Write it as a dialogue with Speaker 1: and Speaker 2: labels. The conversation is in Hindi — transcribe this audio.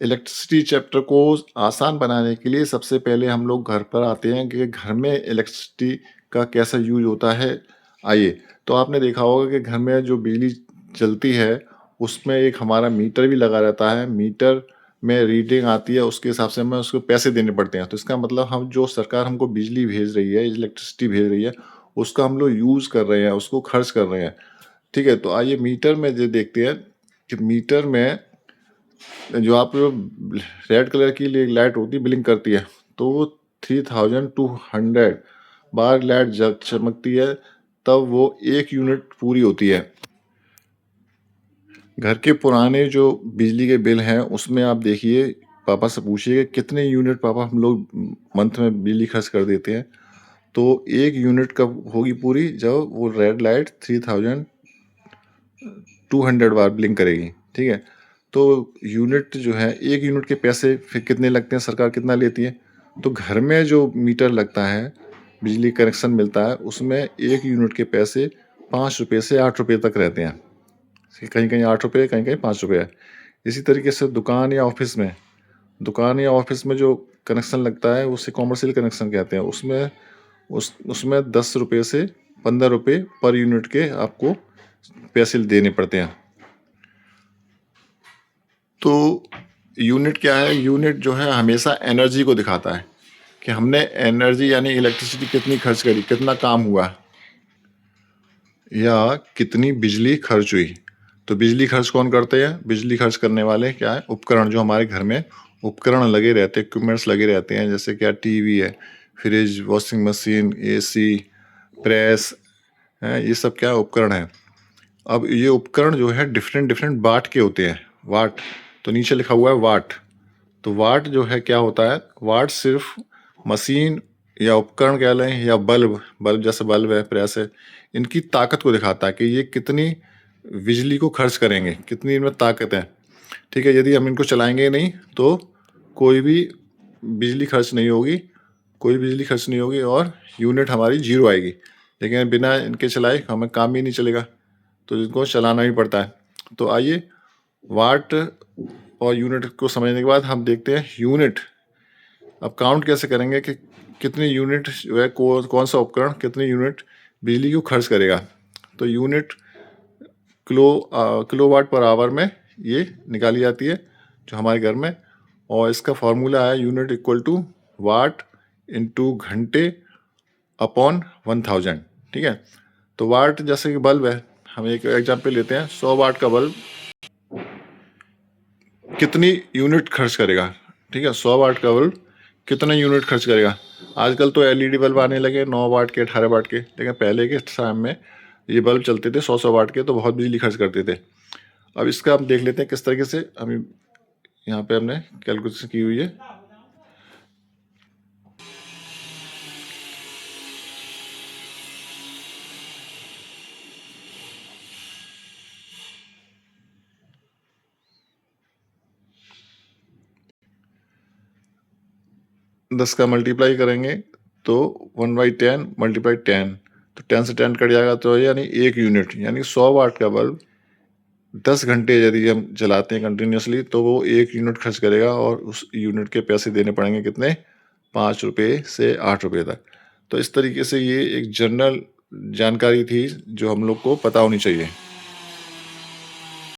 Speaker 1: इलेक्ट्रिसिटी चैप्टर को आसान बनाने के लिए सबसे पहले हम लोग घर पर आते हैं कि घर में इलेक्ट्रिसिटी का कैसा यूज होता है। आइए, तो आपने देखा होगा कि घर में जो बिजली चलती है उसमें एक हमारा मीटर भी लगा रहता है। मीटर में रीडिंग आती है, उसके हिसाब से हमें उसको पैसे देने पड़ते हैं। तो इसका मतलब हम जो सरकार हमको बिजली भेज रही है, इलेक्ट्रिसिटी भेज रही है, उसका हम लोग यूज़ कर रहे हैं, उसको खर्च कर रहे हैं। ठीक है, तो आइए मीटर में जो देखते हैं कि मीटर में जो आप रेड कलर की लाइट होती है, ब्लिंक करती है, तो वो 3200 बार लाइट जब चमकती है तब वो 1 यूनिट पूरी होती है। घर के पुराने जो बिजली के बिल हैं उसमें आप देखिए, पापा से पूछिए कि कितने यूनिट पापा हम लोग मंथ में बिजली खर्च कर देते हैं। तो 1 यूनिट कब होगी पूरी, जब वो रेड लाइट 3200 बार ब्लिंक करेगी। ठीक है, तो यूनिट जो है, 1 यूनिट के पैसे फिर कितने लगते हैं, सरकार कितना लेती है। तो घर में जो मीटर लगता है, बिजली कनेक्शन मिलता है, उसमें 1 यूनिट के पैसे 5 रुपये से 8 रुपये तक रहते हैं। कहीं कहीं 8 रुपये, कहीं कहीं 5 रुपये है। इसी तरीके से दुकान या ऑफिस में जो कनेक्शन लगता है उसे कॉमर्शियल कनेक्शन कहते हैं। उसमें 10 रुपये से 15 रुपये पर यूनिट के आपको पैसे देने पड़ते हैं। तो यूनिट क्या है? यूनिट जो है हमेशा एनर्जी को दिखाता है कि हमने एनर्जी यानी इलेक्ट्रिसिटी कितनी खर्च करी, कितना काम हुआ, या कितनी बिजली खर्च हुई। तो बिजली खर्च कौन करते हैं? बिजली खर्च करने वाले क्या है? उपकरण। जो हमारे घर में उपकरण लगे रहते हैं, इक्विपमेंट्स लगे रहते हैं, जैसे क्या टीवी है, fridge, washing machine, AC, press है, ये सब क्या उपकरण है। अब ये उपकरण जो है डिफरेंट डिफरेंट वाट के होते हैं। वाट, तो नीचे लिखा हुआ है वाट। तो वाट जो है क्या होता है? वाट सिर्फ मशीन या उपकरण कह लें, या बल्ब जैसे बल्ब है, प्रेस है, इनकी ताकत को दिखाता है कि ये कितनी बिजली को खर्च करेंगे, कितनी इनमें ताकत है। ठीक है, यदि हम इनको चलाएंगे नहीं तो कोई भी बिजली खर्च नहीं होगी, और यूनिट हमारी जीरो आएगी। लेकिन बिना इनके चलाए हमें काम ही नहीं चलेगा, तो इनको चलाना ही पड़ता है। तो आइए, वाट और यूनिट को समझने के बाद हम देखते हैं यूनिट। अब काउंट कैसे करेंगे कि कितने यूनिट जो है, कौन सा उपकरण कितने यूनिट बिजली को खर्च करेगा। तो यूनिट किलोवाट पर आवर में ये निकाली जाती है जो हमारे घर में, और इसका फॉर्मूला है unit equal to watt into घंटे अपॉन 1000। ठीक है, तो वाट जैसे कि बल्ब है, हम एक एग्जाम्पल लेते हैं। 100 वाट का बल्ब कितनी यूनिट खर्च करेगा। ठीक है, 100 वाट का बल्ब कितने यूनिट खर्च करेगा। आजकल तो एलईडी बल्ब आने लगे 9 वाट के, 18 वाट के, लेकिन पहले के टाइम में ये बल्ब चलते थे 100 100 वाट के, तो बहुत बिजली खर्च करते थे। अब इसका हम देख लेते हैं किस तरीके से हम यहाँ पे हमने कैलकुलेशन की हुई है। 10 का मल्टीप्लाई करेंगे तो 1/10 मल्टीप्लाई 10, तो 10 से 10 कट जाएगा, तो यानी 1 यूनिट, यानी 100 वाट का बल्ब 10 घंटे यदि हम जलाते हैं कंटिन्यूसली, तो वो 1 यूनिट खर्च करेगा, और उस यूनिट के पैसे देने पड़ेंगे कितने? 5 रुपये से 8 रुपये तक। तो इस तरीके से ये एक जनरल जानकारी थी जो हम लोग को पता होनी चाहिए।